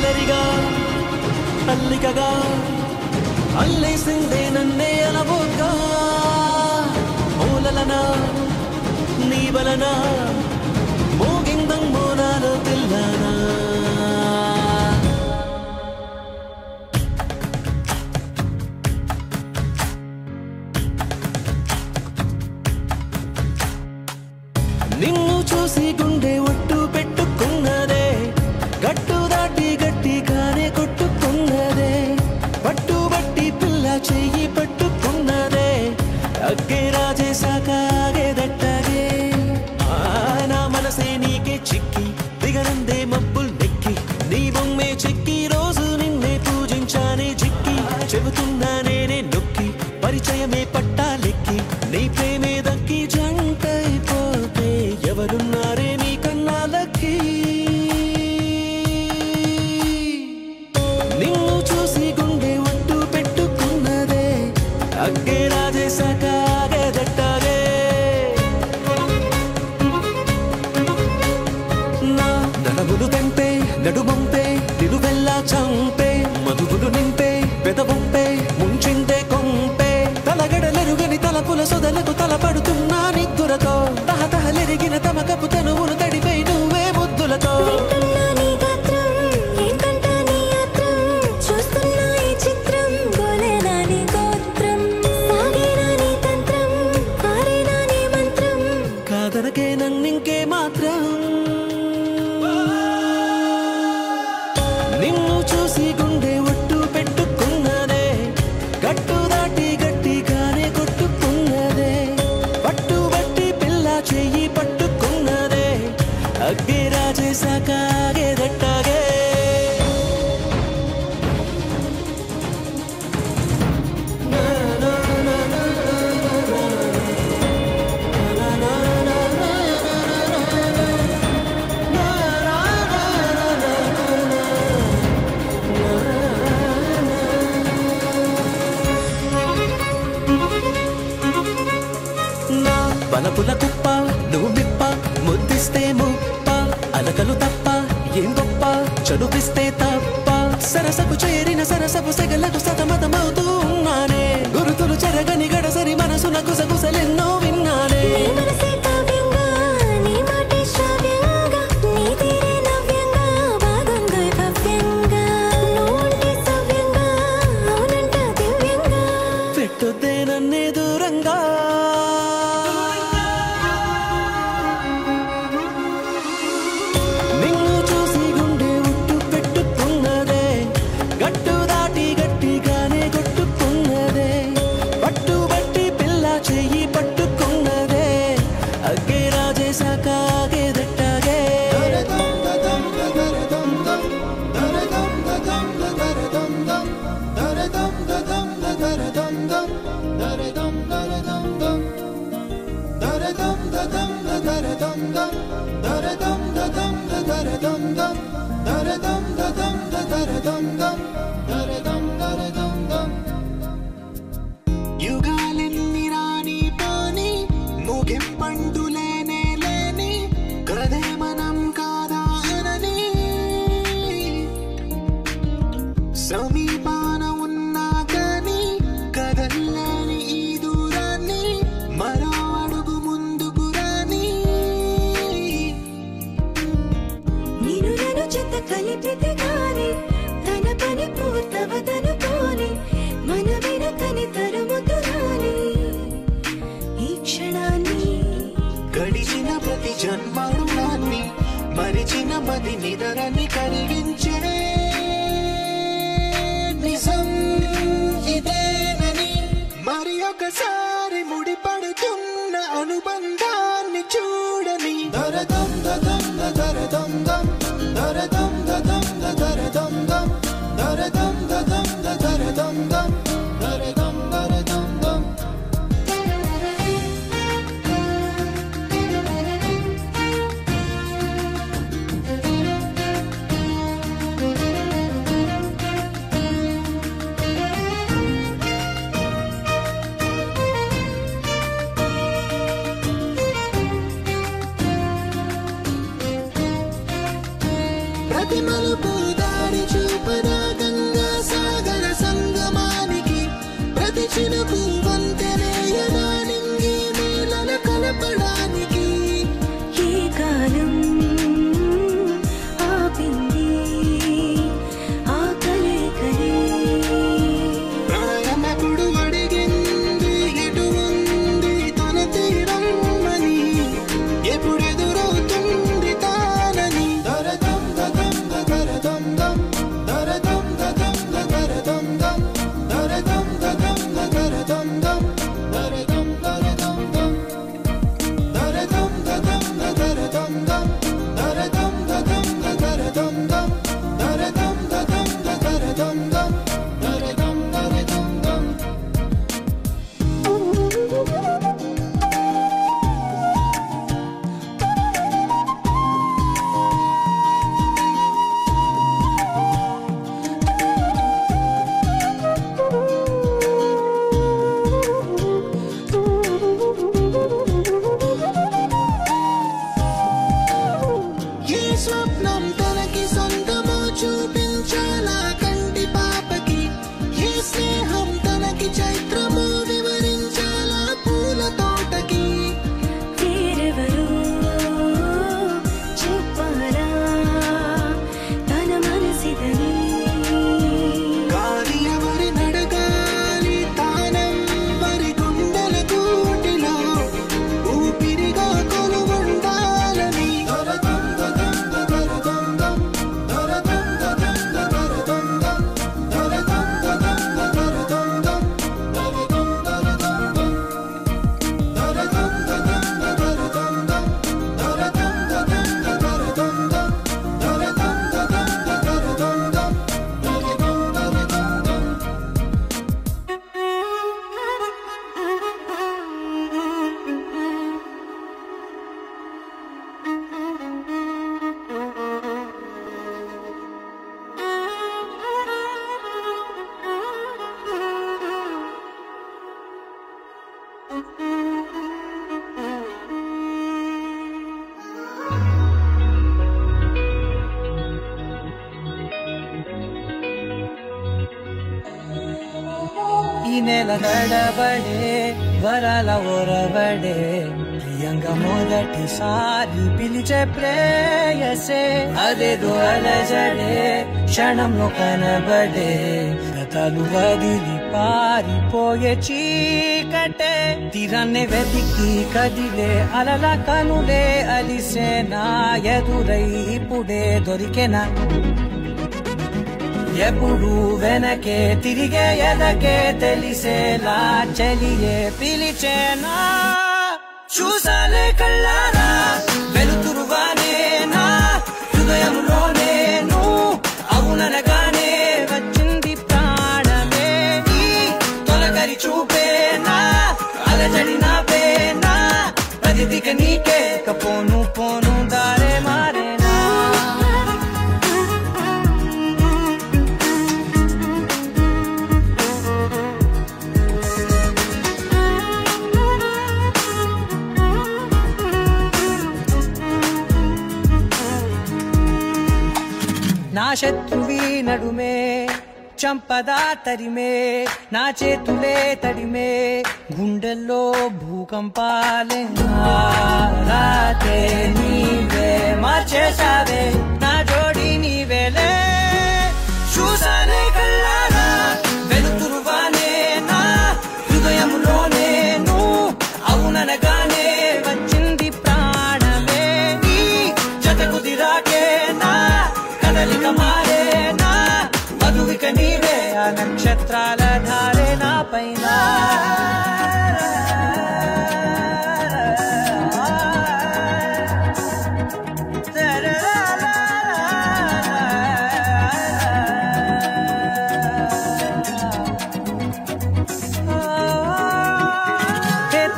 అల్లరిగా అల్లికగా అల్లేసిందే నన్నే అలవోగా ఓలలనా నీ వలన మోగిందంగో నాలో పిల్లనా నిన్ను చూసి గుండె ఒట్టు పెట్టుకున్నదే గట్టు దాటి గట్టిగానే కొట్టుకున్నదే పట్టుబట్టి పిల్ల చెయ్యి పట్టుకున్నదే అగ్గే రాజేశాక ఆగేదట్టగే నా మనసే నీకే చిక్కి దిగనందే మబ్బుల్ నెక్కి నీ బొమ్మే చెక్కి రోజు నిన్నే పూజించానే చిక్కి చెబుతున్నా నేనే నొక్కి పరిచయమే పట్టాలెక్కి నీ ప్రేమే దక్కి జంటైపోతే ఎవరున్నారే నీ కన్నాలకి నిన్ను చూసి గుండె ఒట్టు పెట్టుకున్నదే అగ్గే రాజేశాక ఆగేదట్టగే నా నడములు తెంపే నడుమంపే నిలువెల్లా చంపే మధువులు నింపే పెదవంపే ముంచిందే కొంపే తలగడలెరుగని తలపుల సొదలకు తలపడుతున్నా నిద్దురతో తహతహలెరిగిన తమకపు తనువును తడిపై నువ్వే ముద్దులతో కాదనకే నన్నింకే మాత్రం నిన్ను చూసి గుండె ఒట్టు పెట్టుకున్నదే గట్టు దాటి గట్టిగానే కొట్టుకున్నదే పట్టుబట్టి పిల్ల చెయ్యి పట్టుకున్నదే అగ్గే రాజేశాక ఆగేదట్టగే బలపుల కుప్ప నువ్వు మిప్ప ముద్దిస్తే ముప్ప అలకలు తప్ప ఏం గొప్ప చదుపిస్తే తప్ప సరసకు చేరిన సరసపు సెగలకు సతమతమవుతూ ఉన్నానే గురుతులు చెరగని గడసరి మనసున గుసగుసలెన్నో విన్నానే పెట్టొద్దే నన్నే దూరంగా నిన్ను చూసి గుండె ఒట్టు పెట్టుకున్నదే గట్టు దాటి గట్టిగానే కొట్టుకున్నదే పట్టుబట్టి పిల్ల చెయ్యి పట్టుకున్నదే అగ్గే రాజేశాక ఆగేదట్టగే యుగాలెన్ని రాని పోని ముగింపంటూ లేనే లేని కదే మనం కాదా అనని సమీపాన ఉన్నా కానీ కదల్లేని ఈ దూరాన్ని మరో అడుగు ముందుకు రాని నేను నన్ను చెత్త కలిపితే గాని తన పని పూర్తవదనుకోని మన వెనకని తరుముతురాని ఈ క్షణాన్ని గడిచిన ప్రతి జన్మరుణాన్ని మరిచిన మది నిదరని కలిగించే నిజం ఇదేనని మరి ఒకసారి ముడిపడుతున్న అనుబంధాన్ని చూడని దరదం దదం దరదం దం దరదం దదం దరదం దం దరదం దదం దరదం దం దరదం దరదం దం వెన్నెల గడబడే వరాల ఒరవడే ప్రియంగా మొదటిసారి పిలిచే ప్రేయసే అదేదో అలజడే క్షణంలో కనబడే గతాలు వదిలి పారిపోయే చీకటే తీరాన్ని వెతికి కదిలే అలల కనులే అలిసే నా ఎదురై ఇప్పుడే దొరికెనా ఎప్పుడు వెనకే తిరిగే ఎదకే తెలిసేలా చెలియే పిలిచేనా చూసాలే కళ్ళారా వెలుతురుగానేనా హృదయంలో నేను అవుననగానే వచ్చింది ప్రాణమే ఈ తొలకరి చూపేనా అలజడి నా పేనా ప్రతిదిక నీకే కపోను పోను దారే మారేనా నా శత్రువి నడుమే చంపదా తరిమే నా చేతులే తడిమే గుండెల్లో భూకంపాలే రాతే నీవే మార్చేసావే నా జోడి నీవేలే చూసానే కళ్ళారా వెలుతురువానే నా హృదయంలో నేను అవుననగానే వచ్చింది ప్రాణమే నీ జతకు దిరాకే నా కదలిక మారేనా మధువిక నీవే ఆ నక్షత్రాల ధారే నా పైన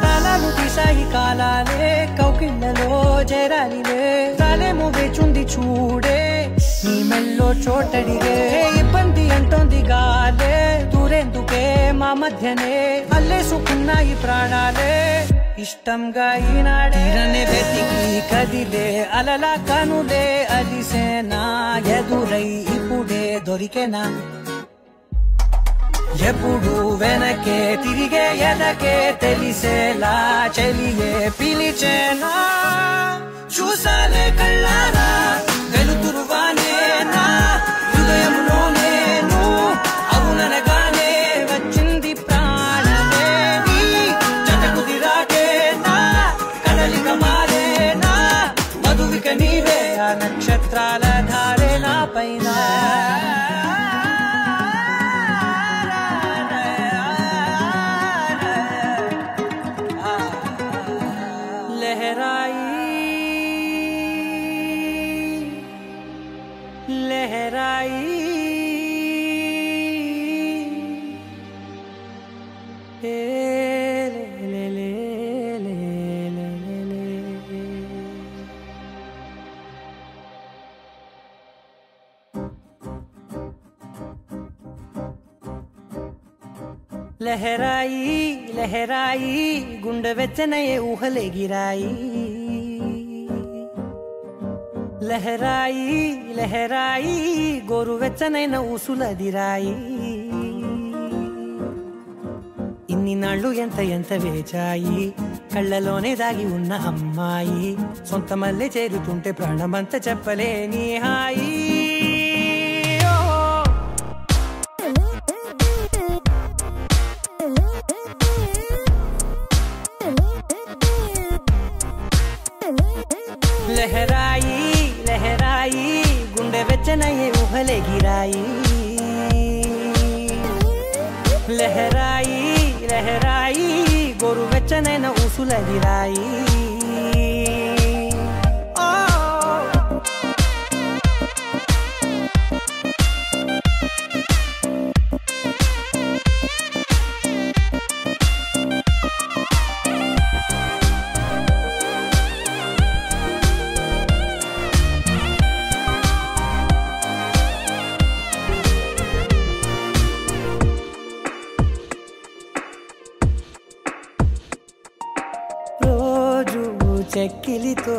తాళాలు తీసాయి కాలాలే కౌకిళ్ళలో చేరాలిలే తాలేమో వేచుంది చూడే నీ మెల్లో చోటడిగే ఇబ్బంది అంటోంది గాలే దూరేందుకే మా మధ్యనే అల్లేసుకున్నాయి ప్రాణాలే ఇష్టంగా ఈనాడే వెతికి కదిలే అలల కనులే అలిసేనా ఎదురై ఇప్పుడే దొరికెనా ఎప్పుడు వెనకే తిరిగే ఎదకే తెలిసేలా చెలియే పిలిచేనా చూసాలే కళ్ళారా వెలుతురువానేనా హృదయంలో నేను అవుననగానే వచ్చింది ప్రాణమే నీ జతకు దిరాకేనా కదలిక మారేనా మధువిక నీవే ఆ నక్షత్రాల ధారే నా పైన लहराई ले ले ले ले ले ले लहराई लहराई गुंड वेचने ऊहले गिराई లహరాయి లహరాయి గోరువెచ్చనైన ఊసులదిరాయి ఇన్ని నాళ్ళు ఎంత ఎంత వేచాయి కళ్ళలోనే దాగి ఉన్న అమ్మాయి సొంత మల్లె చేరుతుంటే ప్రాణమంత చెప్పలేని హాయి లహరాయి లహరాయి గుండె వెచ్చనయ్యే ఊహలే గిరాయి లహరాయి లహరాయి గోరు వెచ్చనైన ఊసులదిరాయి రోజు చెక్కిలితో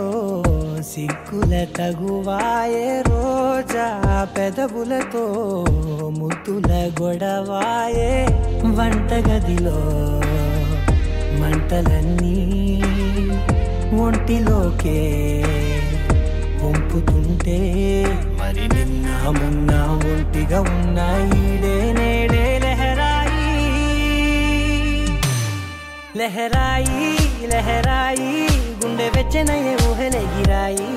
సిక్కుల తగువాయే రోజా పెదవులతో ముద్దుల గొడవాయే వంటగదిలో మంటలన్నీ ఒంటిలోకే వంపుతుంటే మరి నిన్న మొన్న ఒంటిగా ఉన్న ఈడే నేడే లహరాయి లహరాయి లహరాయి గుండె వెచ్చనయ్యే ఊహలెగిరాయి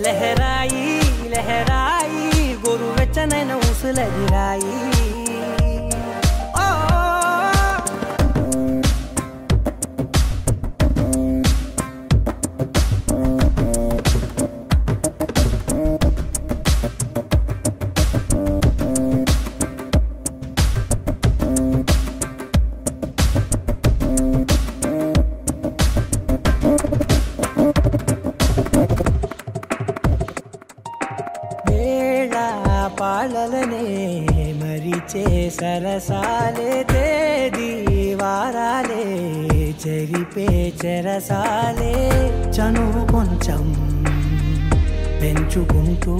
లహరాయి లహరాయి గోరు వెచ్చనైన ఊసులెగిరాయి పాలలనే మరిచే సరసాలే తేదీ వారాలే చెరిపే చెరసాలే చనువు కొంచెం పెంచుకుంటూ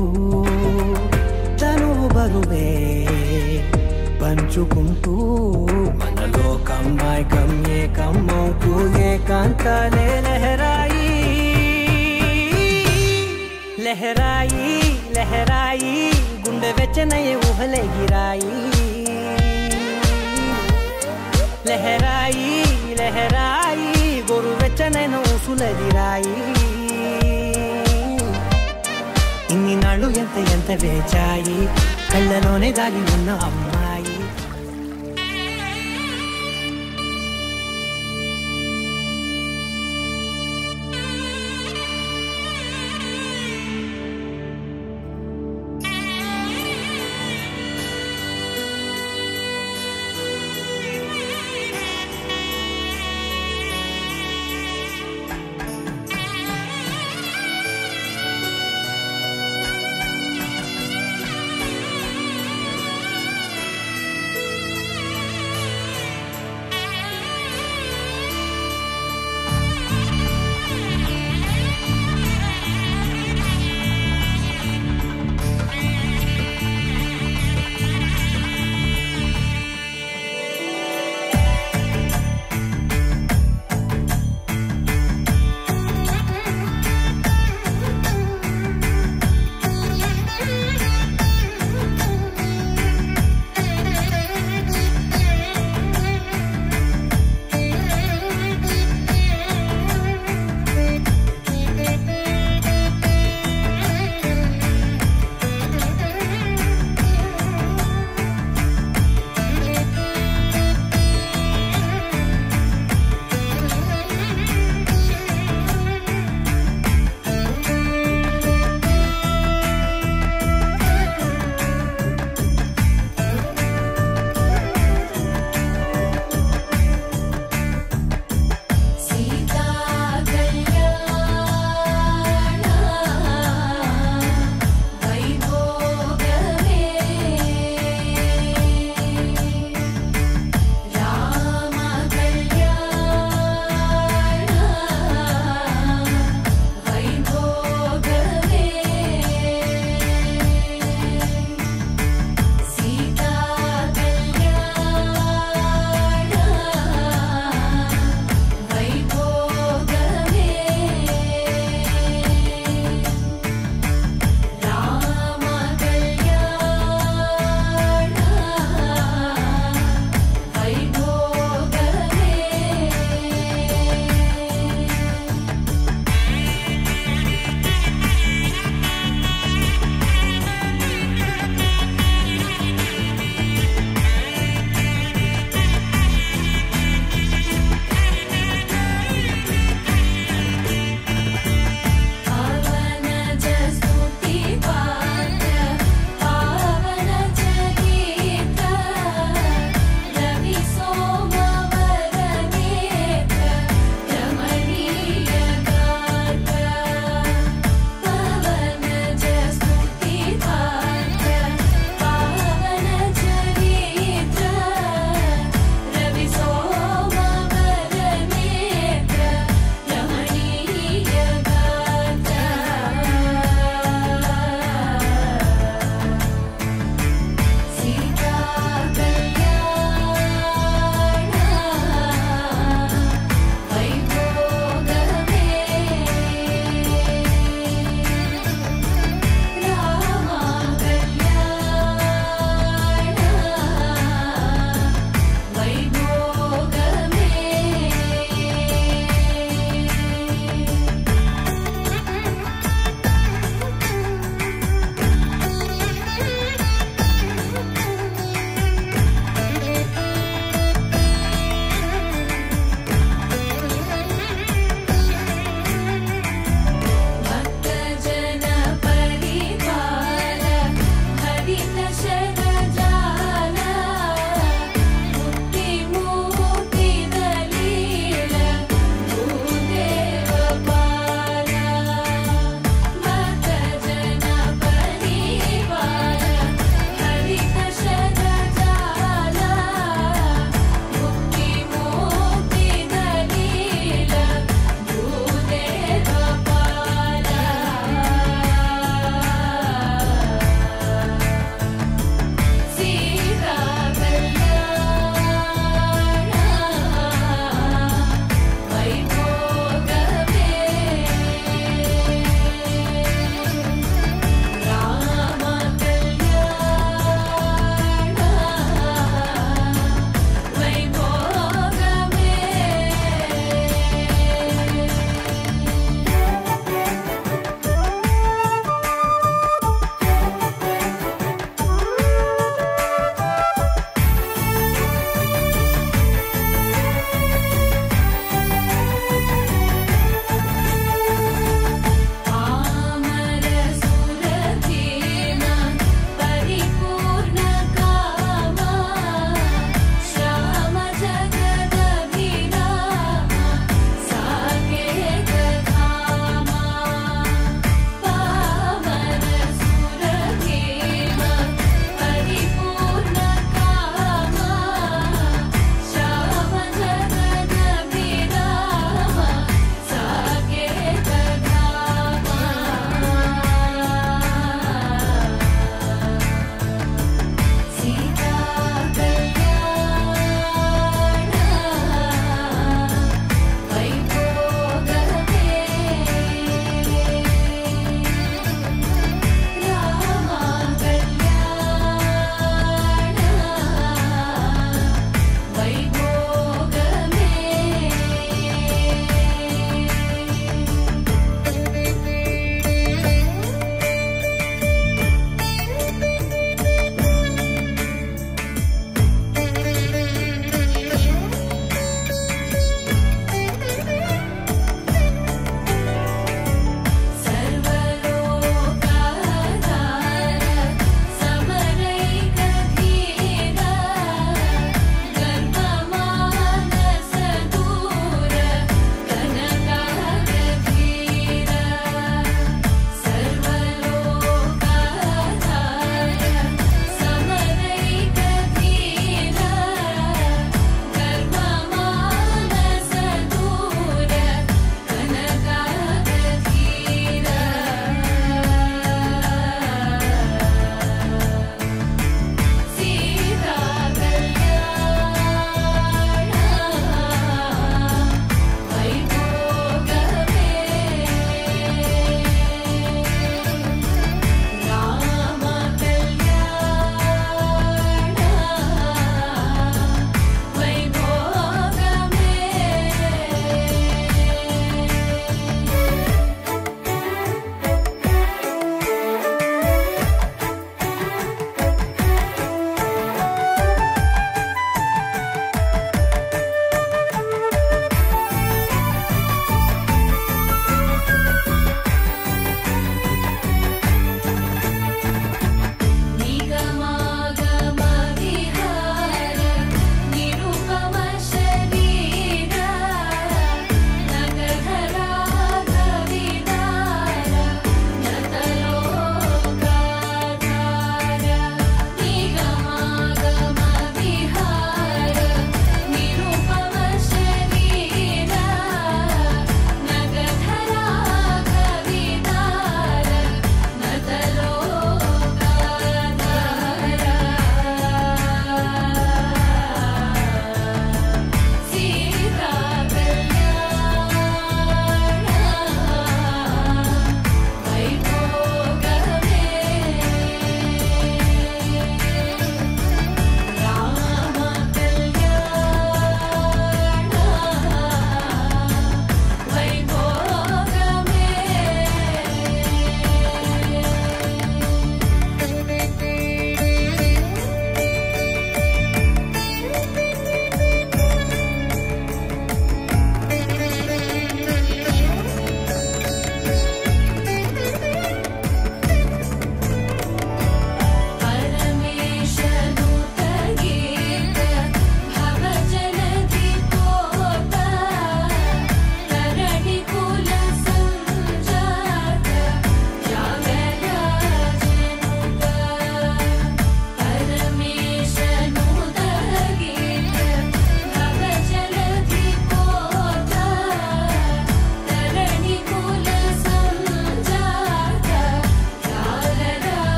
చనువు బరువే పంచుకుంటూ మనలో కమ్మాయికం ఏకమ్మవుతూ ఏకాంతాలే లహరాయి లహరాయి లహరాయి గుండె వెచ్చనయ్యే ఊహలెగిరాయి లహరాయి లహరాయి గోరు వెచ్చనైన ఊసులెగిరాయి ఇన్ని నాళ్ళు ఎంత ఎంత వేచాయి కళ్ళలోనే దాగి ఉన్న అమ్మాయి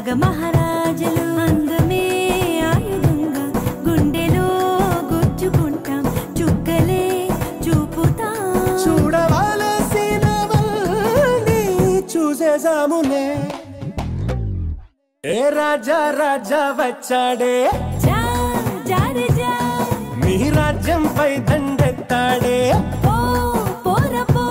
మగ మహారాజులు అందమే ఆయుధంగా గుండెలో గుచ్చుకుంటాం చుక్కలే చూపుతాం చూడవలసినవన్నీ చూసేసాములే ఏ రాజా రాజా వచ్చాడే జా జారే జా మీ రాజ్యంపై దండెత్తాడే ఓ పోరపో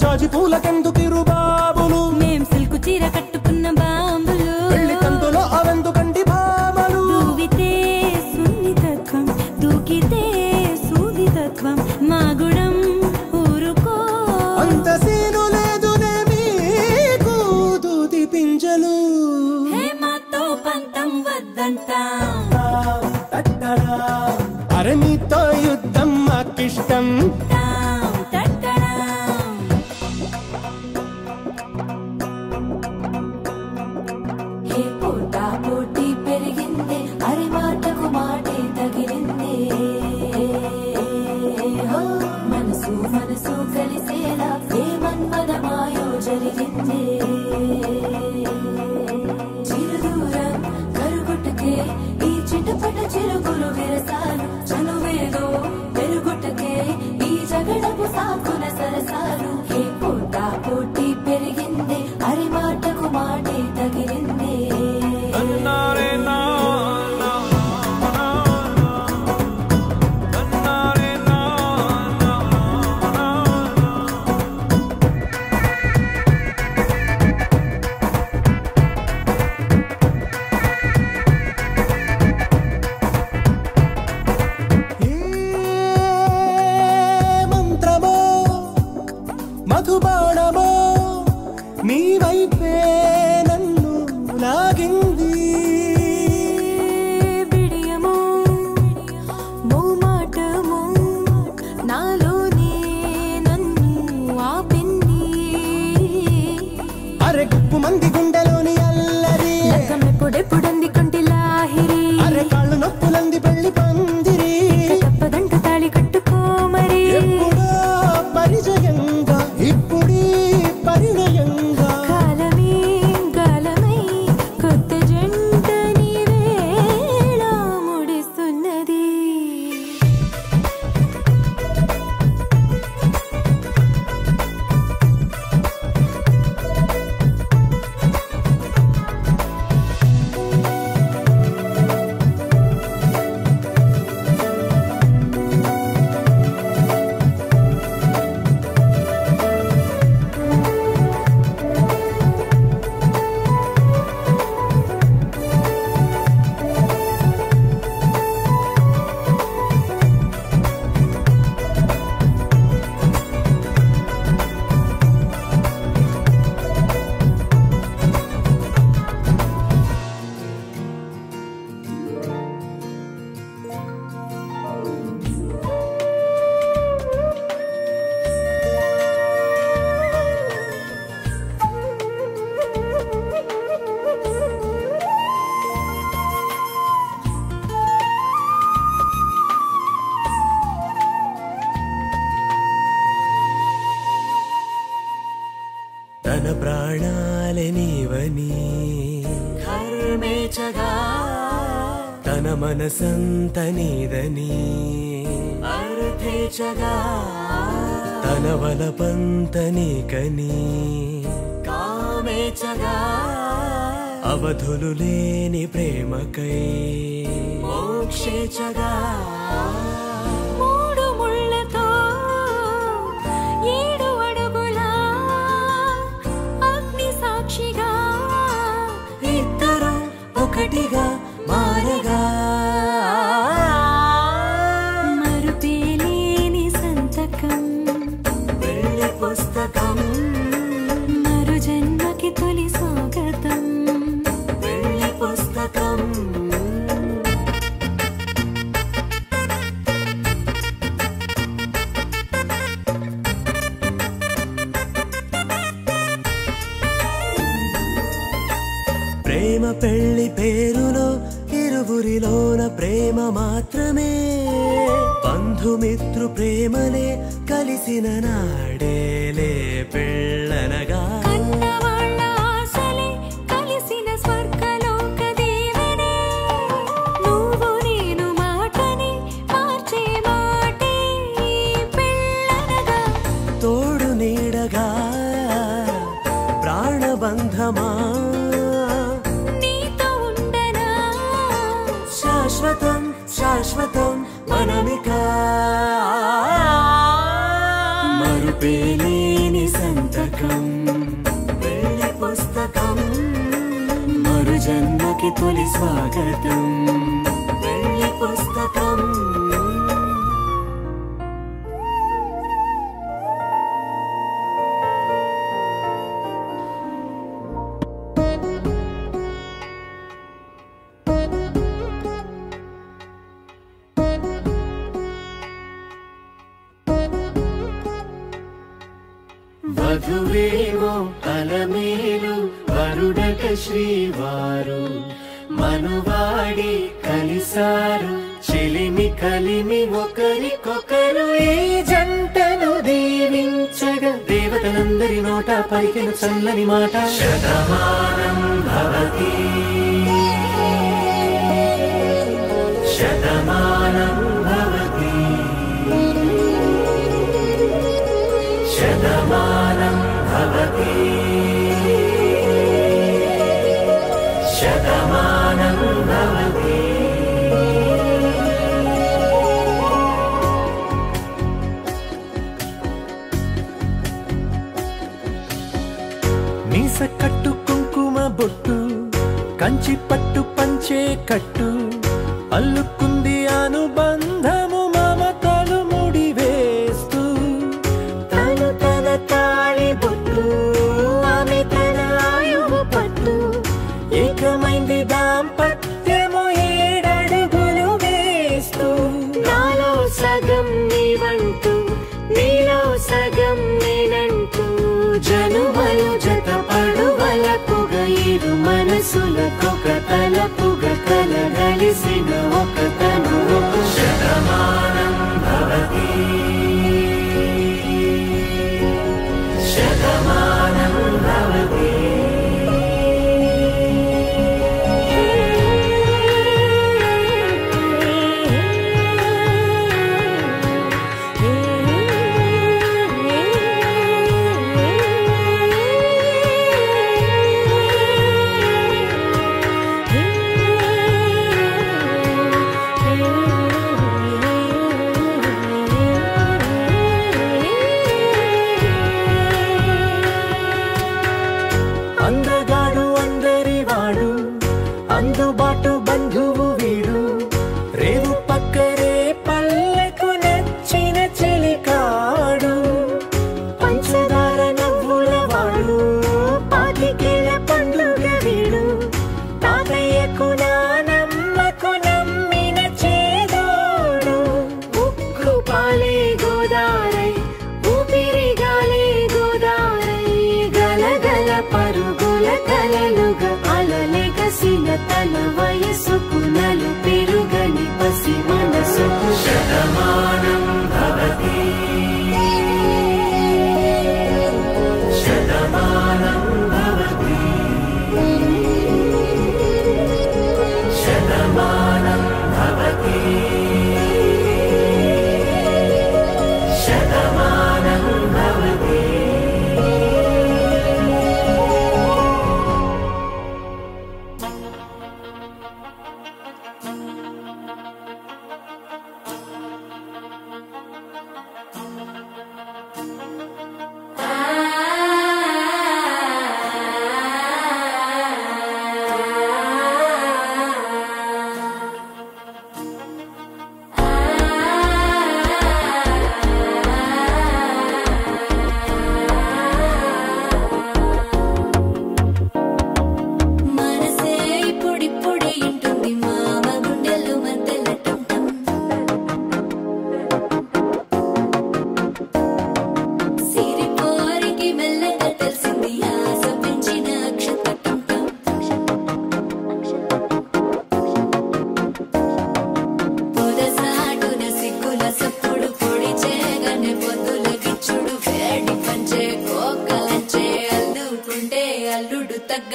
జాజి పూలకెందుకిరు బాబులు మేం సిల్కు చీర కట్టుకున్న బాంబులు పెళ్లి కందులో అవెందుకండి భామలు దూవితే సున్నితత్వం దూకితే సూదితత్వం మా గుణం ఊరుకో అంత సీను లేదునే మీకు దూది పింజలు హేమతో పంతం వద్దంట అరే నీతో యుద్ధం మాకిష్టం పోటీ పెరిగింది అరి మాటకు మాటే తగిలింది మనసు మనసు కలిసేలా ఏ మన్మదమాయో జరిగింది చిరుదూరం కరుగుటకే ఈ చిటపట చిరుగులు విరసాలు చనువేదో పెరుగుటకే ఈ జగడపు సాకుల సరసాలు ఏ పోటీ పెరిగింది అరి మాటకు మాటే తగిలింది మధుబాణమో నీ వైపే నన్ను లాగింది బిడియమో మోమాటమో నాలోనే నన్ను ఆపింది అరె గుప్పు మంది గుండెలోని అల్లరి లగ్గమెప్పుడెప్పుడంది కొంటి లాహిరి అరె కాళ్ళు నొప్పులంది పెళ్లి పందిరి తప్పదంట తాళి కట్టుకో మరి ఎప్పుడో పరిచయంగా ఇప్పుడీ పరిణయంగా కాలమే గాలమై కొత్త జంట నీవేళ ముడిస్తున్నది తన ప్రాణాలే నీవని కర్మేచగా తన మనసంత నీదని అర్థేచగా తన వలపంత నీకని కామేచగా అవధులు లేని ప్రేమకై మోక్షేచగా మూడు ముళ్ళతో ఏడు అడుగుల అగ్ని సాక్షిగా ఇద్దరు ఒకటిగా మారగా మరుపేలేని సంతకం వెళ్ళి పుస్తకం మరు జన్మ పెళ్లి పేరులో ఇరువురిలోన ప్రేమ మాత్రమే బంధుమిత్రు ప్రేమలే కలిసిన నాడేలే పెళ్ళనగా కన్నవాళ్ళ ఆశలే కలిసిన స్వర్గలోక దీవెనే నువ్వు నేను మాటని మార్చే మాటే పెళ్ళనగా తోడు నీడగా ప్రాణబంధమా నీతో ఉండనా శాశ్వతం శాశ్వతం మనమిక మరుపేలేని సంతకం పెళ్లి పుస్తకం మరు జన్మకి తొలి స్వాగతం పెళ్లి పుస్తకం వధువేమో అలమేలు వరుడట శ్రీవారు మనువాడి కలిసారు చిలిమి కలిమి ఒకరికొకరు ఈ జంటను దీవించగా దేవతలందరి నోట పలికిన చల్లని మాట శతమానం భవతి శతమానం భవతి శతమానం భవతి శతమానం భవతి మీస కట్టు కుంకుమ బొట్టు కంచి పట్టు పంచే కట్టు అల్లుకుంది అనుబంధము మమతలు ముడివేస్తూ తను తన తాళి బొట్టు ఆమె తన ఆయువు పట్టు ఏకమైంది దాంపత్యము 7 అడుగులు వేస్తూ నాలో సగం నీవంటూ నీలో సగం నేనంటూ జనుమలు జత పడువలకుగ ఇరు మనసులకొక తలపుగ కలగలిసిన ఒక తను శతమానం భవతి శతమానం భవతి అందగాడు అందరి వాడు అందుబాటు బంధువు వీడు రేవు పక్కరే పల్లెకు నచ్చిన చెలికాడు పంచదార నవ్వుల వాడు పాతికేల పండుగ వీడు తాతయ్యకు నానమ్మకు నమ్మిన చేదోడు ఉక్కు పాలే గోదారై ఊపిరి గాలే గోదారై గలగల పరుగుల కలలుగా అలలెగసిన తన వయసుకు నలు పెరుగని పసి మనసుకు శతమానం భవతి శతమానం భవతి శతమానం భవతి శతమానం భవతి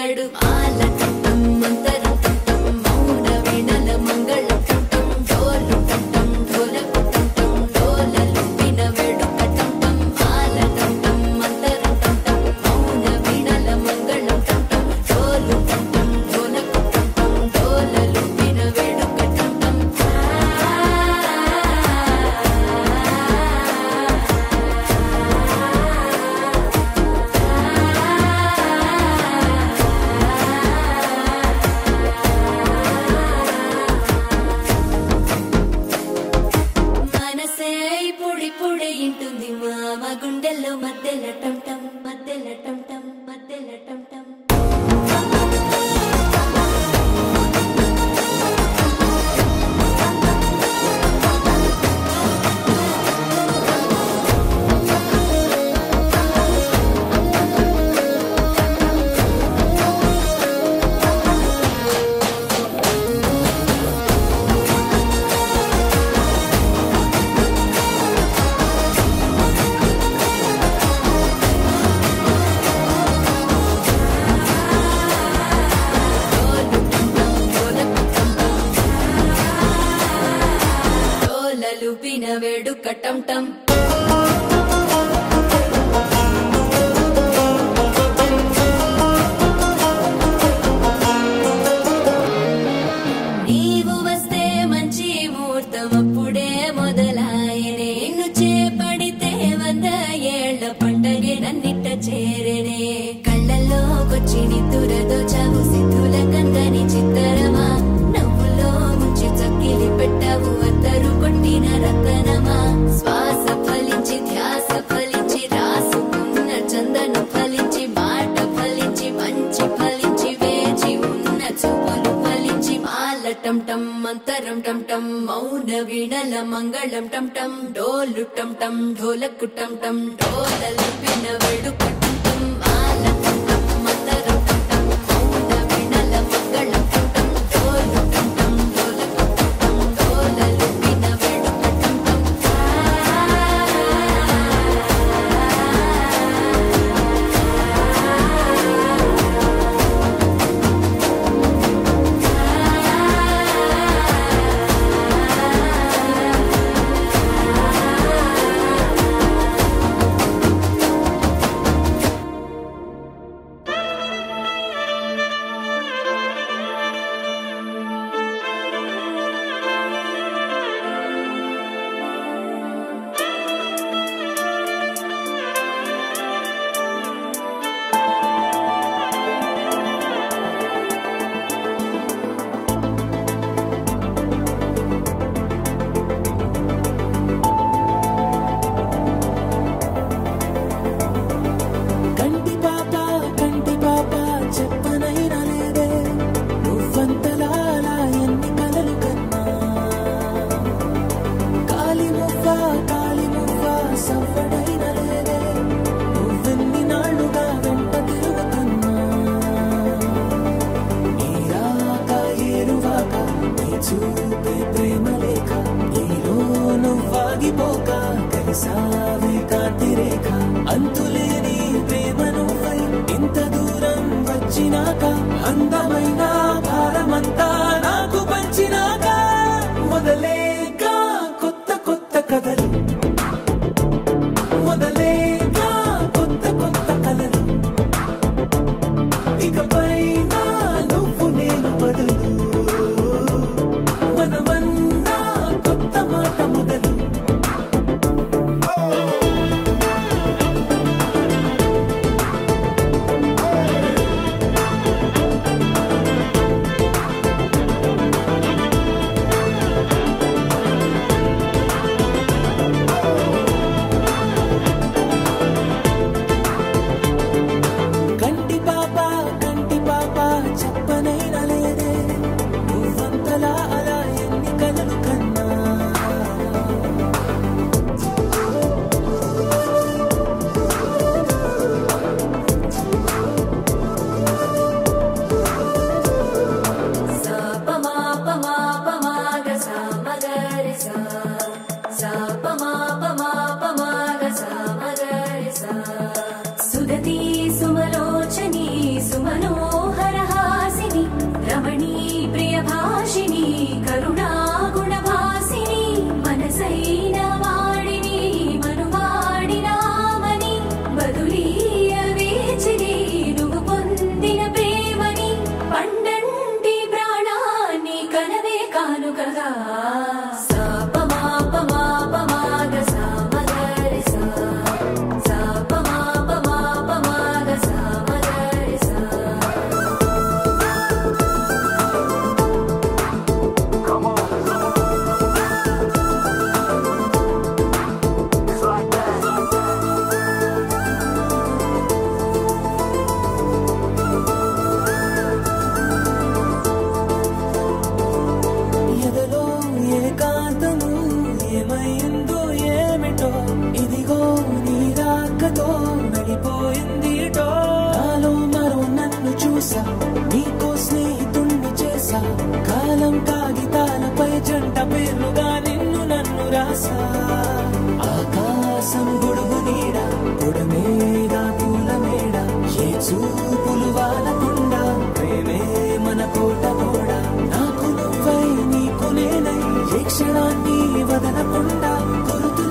వెలుగడు మాల టం మంతరం టం మౌన వీణల మంగళం టం డోలు టం ఢోలకు టం డోలలు విన వేడుక టం మాల టం మంతరం టం మౌన వీణల మంగళం టం డోలు టం ఢోలకు టం డోలలు విన వేడుక టం మనసే పొడి పొడి ఇంటుంది మామ గుండెల్లో మధ్యల టం టం మధ్యల టం టం మధ్యల టం టం డోలలు విన వేడుక టం టం నీవు వస్తే మంచి ముహూర్తం అప్పుడే మొదలాయనే నిన్ను చేపడితే 100 ఏళ్ల పండగే నన్నిట్ట చేరనే కళ్ళల్లోకొచ్చి నిద్దురదోచావు సిద్ధుల కందని చిత్తరమా నవ్వులో ముంచి చక్కిలి పెట్టావు అద్దరు కొట్టిన రతనమా శ్వాస ఫలించి ధ్యాస ఫలించి రాసుకున్న చందను ఫలించి మాట ఫలించి మంచి ఫలించి వేచి ఉన్న చూపులు ఫలించి మాల టం టం మంతరం టం టం మౌన వీణల మంగళం టం టం డోలు టం టం ఢోలకు టం టం డోలలు విన వేడుక టం టం మాల టం టం మంతరం టం టం మౌన వీణల మంగళం టం టం డోలు టం టం ఢోలకు టం టం డోలలు విన వేడుక టం టం కంటి పాప చెప్పనైనా లేదే నువ్వంతలాలా ఎన్ని కలలు కన్నా కాలి మువ్వ సవ్వడైనా లేదే నువ్వెన్ని నాళ్ళుగా వెంట తిరుగుతున్నా నీరాక ఏరువాక నీ చూపే ప్రేమ లేక నీలో నువ్వాగిపోక కలిసావే కాంతి రేఖ అంతులేని ప్రేమ నువ్వై ఇంత దూరం వచ్చినాక అందమైన భారమంతా నాకు పంచినాక మొదలేక కొత్త కొత్త కథలు మొదలేక కొత్త కొత్త కలలు ఇకపైన నువ్వు నేను బదులు మనమన్నా కొత్త మాట మొదలు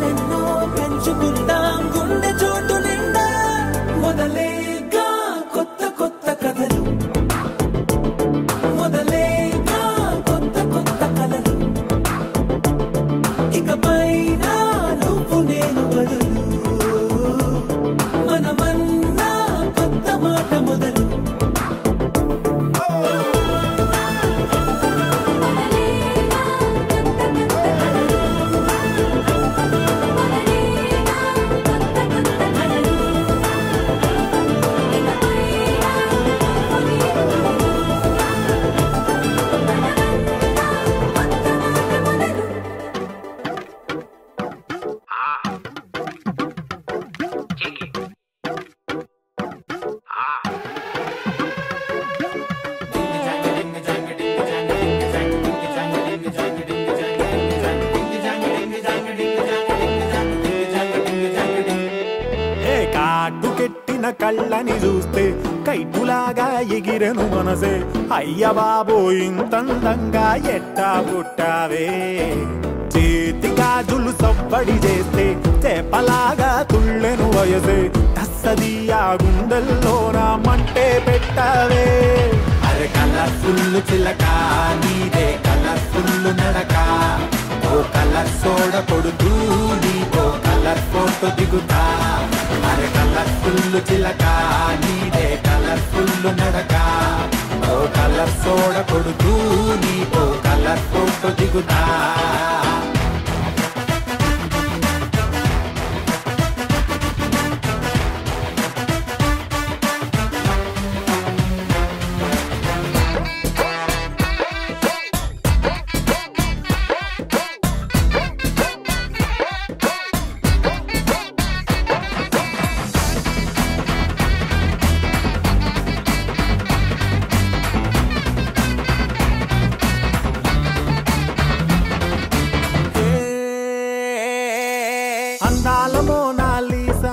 కలలెన్నో పెంచుకుందాం గుండె చోటు నిండా మొదలేగా కొత్త కొత్త కథలు మొదలేగా కొత్త కొత్త కలలు ఇకపైన నువ్వు నేను బదులు మనమన్నా కొత్త మాట మొదలు కళ్ళని చూస్తే కైటులాగా ఎగిరెను మనసే అయ్య బాబో ఇంతందంగా ఎట్టా పుట్టావే చేతి గాజులు సవ్వడి చేస్తే చేపలాగా తుళ్ళెను వయసే తస్సదియా గుండెల్లో నా మంటే పెట్టావే అరే కలర్ఫుల్ చిలక నీదే కలర్ఫుల్ నడక ఓ కలర్ సోడ కొడుతూ నీతో కలర్ ఫోటో దిగుతా అరే కలర్ఫుల్ చిలక నీదే కలర్ఫుల్ నడక ఓ కలర్ సోడ కొడుతూ నీతో కలర్ ఫోటో దిగుతా అందాల మోనాలీసా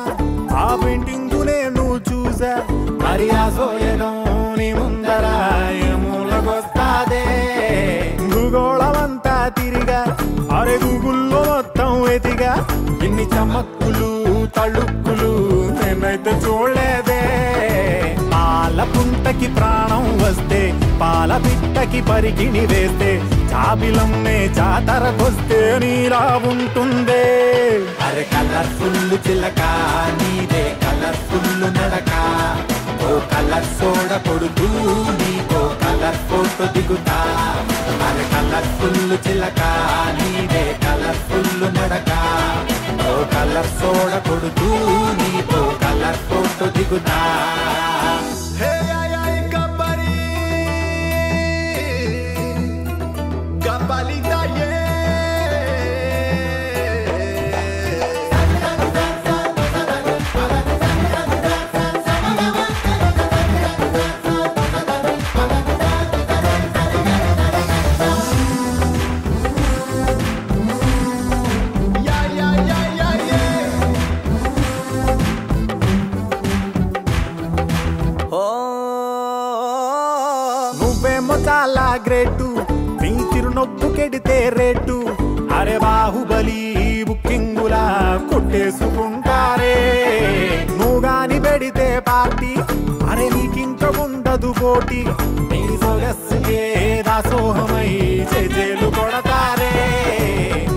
ఆ పెయింటింగు నేను చూసా మరి ఆ సోయడం నీ ముందర మూలకొస్తాదే భూగోళమంతా తిరిగా అరే గూగుల్లో మొత్తం ఎతిగా ఎన్ని చమక్కులు తళుక్కులు నేనైతే చూడలేదే పాల పుంటకి ప్రాణం వస్తే పాల పిట్టకి పరికిణి వేస్తే చాబిలమ్మే జాతరకొస్తే నీలా ఉంటుందే అరే కలర్ఫుల్ చిలక నీదే కలర్ఫుల్ నడక ఓ కలర్ సోడ కొడుతూ నీతో కలర్ ఫోటో దిగుతా అరే కలర్ఫుల్ చిలక నీదే కలర్ఫుల్ నడక ఓ కలర్ సోడ కొడుతూ నీతో కలర్ ఫోటో దిగుతా నువ్వేమో చాలా గ్రేటు నీ చిరునొప్పు కెడితే రేటు అరే బాహుబలి బుకింగులా కొట్టేసుకుంటారే నువ్వు గాని పెడితే పార్టీ అరే నీకింక ఉండదు పోటీ నీ సొగస్సుకే దాసోహమై చేజేలు కొడతారే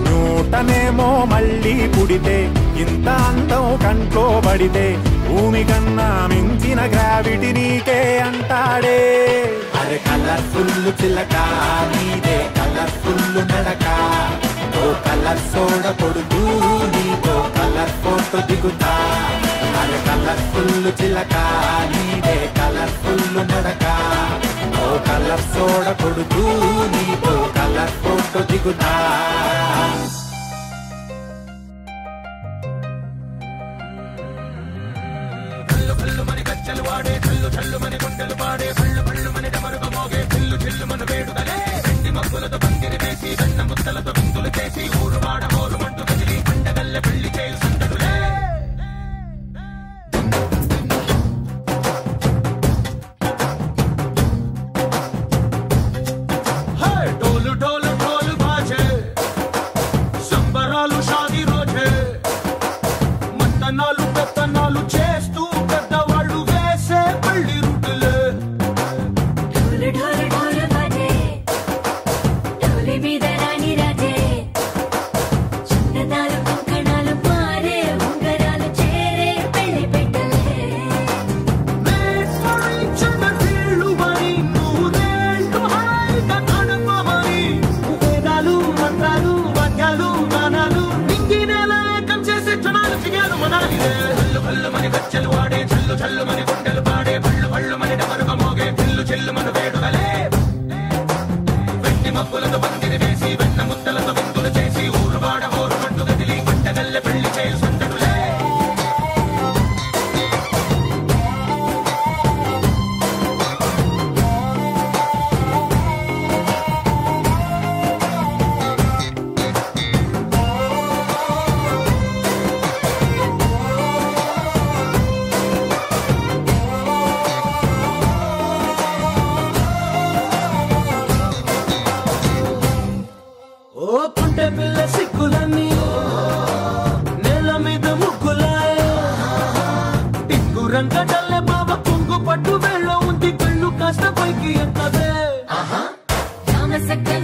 నూటనేమో మళ్ళీ పుడితే ఇంత అందం కంట్లో పడితే భూమి కన్నా మించిన గ్రావిటీ నీకే అంటాడే అరే కలర్ఫుల్ చిలక నీదే కలర్ఫుల్ నడక ఓ కలర్ సోడ కొడుతూ నీతో కలర్ ఫోటో దిగుతా అరే కలర్ఫుల్ చిలక నీదే కలర్ఫుల్ నడక ఓ కలర్ సోడ కొడుతూ నీతో కలర్ ఫోటో దిగుతా చల్లు వాడే చల్లు చల్లు మన గుండెలు పాడే పళ్ళు పళ్ళు మన డమరుగా మోగే చిల్లు చిల్లు మన వేడుదలే వెండి మబ్బులతో పందిరి వేసి వెన్న ముద్దలతో విందులు చేసి ఊరు వాడ హోరు మంటూ కదిలి పండగల్లె పెళ్లి చేయు సందడులే డోలు డోలు డోలు బాజే సంబరాలు షాదీ రోజే మంతనాలు పెత్తనాలు చేస్తూ పెద్దవాళ్ళు వేసే పెళ్లి రుటులే ఢోలు ఢోలు ఢోలు బాజే ఢోలి మీద రాణి రాజే చందనాలు కంకణాలు మారే ఉంగరాలు చేరే పెళ్లి పెట్టలే చిన్నీళ్ళుమని నూరేళ్ళు హాయిగా కడపమని వేదాలు మంత్రాలు వాద్యాలు గానాలు నింగినేల ఏకం చేసే క్షణాలు చిగాలు మనాలిలే హల్లు హల్లుమని గజ్జలు వాడే చల్లు చల్లుమని గుండెలు పాడే పళ్ళు పళ్ళుమని డమరుగ మోగే పిల్లు చెల్లుమను వేడుకలే వెండి మబ్బులతో పందిరి వేసి వెన్న ముద్దలతో విందులు చేసి ఊరువాడ హోరు పట్టు గదిలి పంటగల్లె పెళ్లి చేయు సందడులే ఓ పుంటె పిల్ల సిక్కులన్నీ నేల మీద ముగ్గులాయ టింగు రంగడల్లే బాబ కుంగు పట్టు వేళ్ళ ఉంది కళ్ళు కాస్త పైకి ఎక్కదే రామ సక్కల